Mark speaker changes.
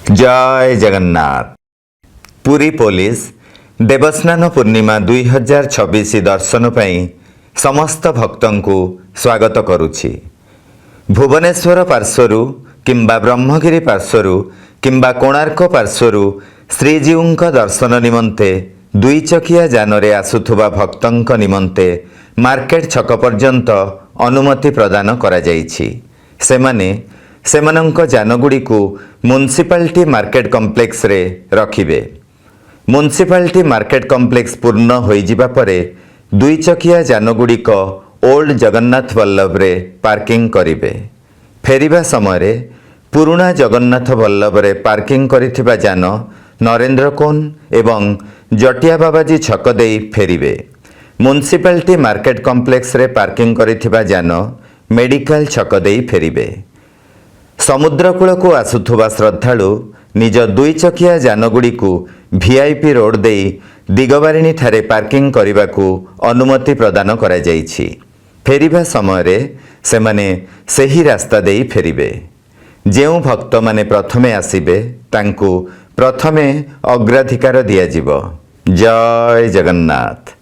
Speaker 1: जय जगन्नाथ। पुरी पुलिस देवस्नान पूर्णिमा 2026 दर्शन पाई समस्त भक्तों को स्वागत करुछि। भुवनेश्वर पार्श्वरु किंबा ब्रह्मगिरी पार्श्वरु किंबा कोणार्क पार्श्वरु श्रीजीउंक दर्शन निमंते दुई चकिया जानरे आसुथुबा भक्तंक निमंते मार्केट छक पर्यंत अनुमति प्रदान करा जाइछि। सेमानंक जानगुड़िकु म्युनिसिपालिटी मार्केट कॉम्प्लेक्स रे रखिबे। म्युनिसिपालिटी मार्केट कॉम्प्लेक्स पूर्ण होइजिबा परे दुई चकिया जानगुड़िक ओल्ड जगन्नाथ वल्लभ रे पार्किंग करिबे। फेरिबा समय पुराना जगन्नाथ वल्लभ रे पार्किंग करिथिबा जान नरेंद्र कोन एवं जटिया बाबाजी छक देई फेरिबे। म्युनिसिपालिटी मार्केट कॉम्प्लेक्स रे पार्किंग करिथिबा जान मेडिकल छक देई फेरिबे। समुद्रकूल को आसुथुबा श्रद्धालु निज दुई चकिया जानगुड़ी को वीआईपी रोड दे दिगबारिणी ठारे पार्किंग करने को अनुमति प्रदान करा जाइछि। फेरिबा समय सेमाने सही रास्ता दे फेरिबे। जेउ भक्त माने प्रथमे आसिबे तांकु प्रथमे अग्राधिकार दियाजिबो। जय जगन्नाथ।